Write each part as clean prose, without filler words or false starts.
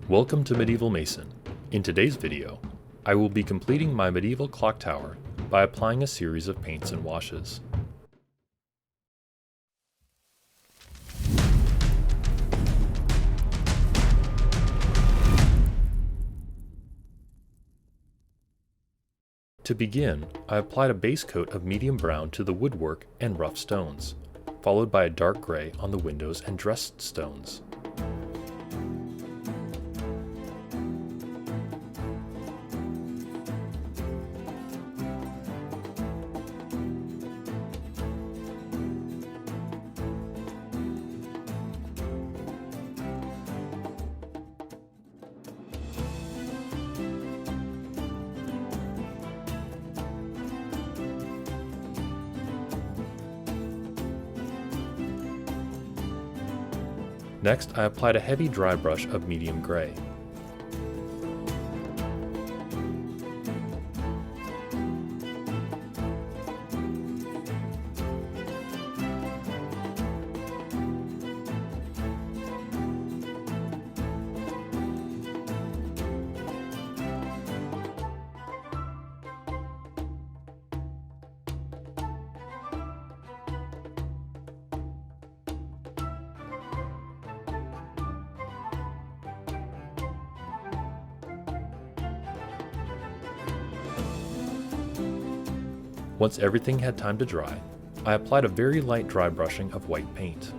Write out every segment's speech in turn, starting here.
Welcome to Medieval Mason. In today's video, I will be completing my medieval clock tower by applying a series of paints and washes. To begin, I applied a base coat of medium brown to the woodwork and rough stones, followed by a dark gray on the windows and dressed stones. Next, I applied a heavy dry brush of medium gray. Once everything had time to dry, I applied a very light dry brushing of white paint.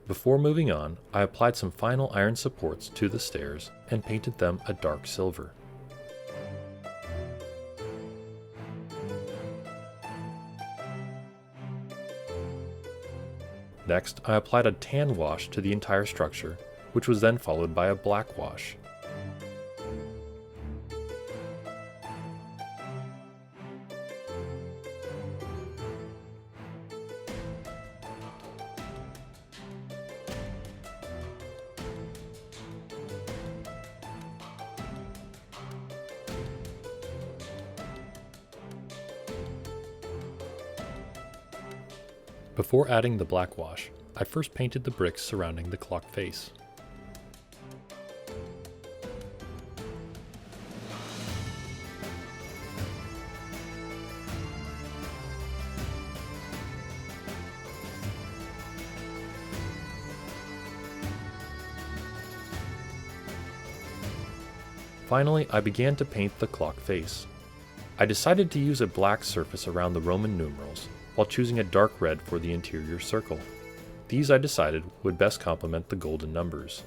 Before moving on, I applied some final iron supports to the stairs and painted them a dark silver. Next, I applied a tan wash to the entire structure, which was then followed by a black wash. Before adding the black wash, I first painted the bricks surrounding the clock face. Finally, I began to paint the clock face. I decided to use a black surface around the Roman numerals, while choosing a dark red for the interior circle. These I decided would best complement the golden numbers.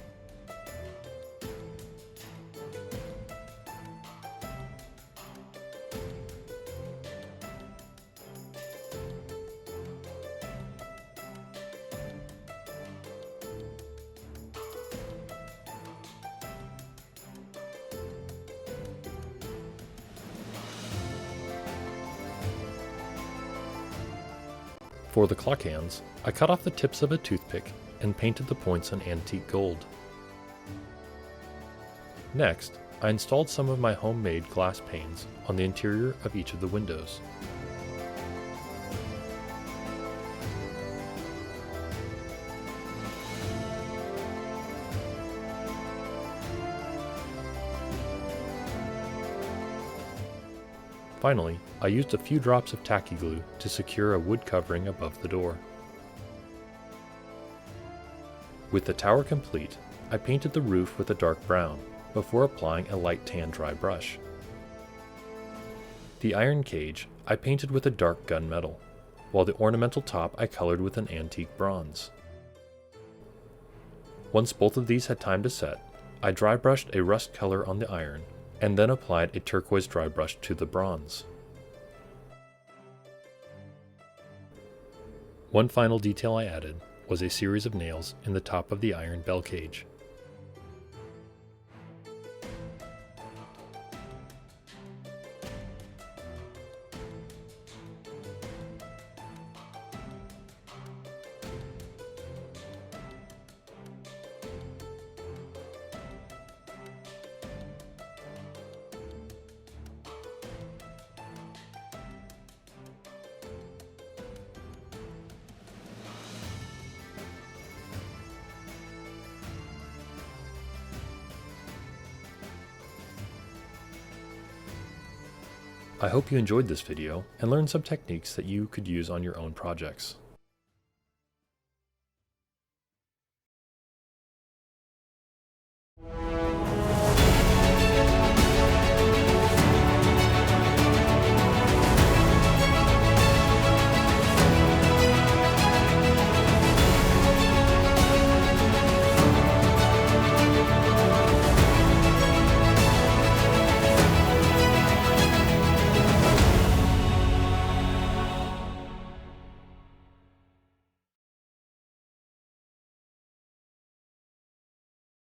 For the clock hands, I cut off the tips of a toothpick and painted the points in antique gold. Next, I installed some of my homemade glass panes on the interior of each of the windows. Finally, I used a few drops of tacky glue to secure a wood covering above the door. With the tower complete, I painted the roof with a dark brown, before applying a light tan dry brush. The iron cage I painted with a dark gunmetal, while the ornamental top I colored with an antique bronze. Once both of these had time to set, I dry brushed a rust color on the iron, and then applied a turquoise dry brush to the bronze. One final detail I added was a series of nails in the top of the iron bell cage. I hope you enjoyed this video and learned some techniques that you could use on your own projects.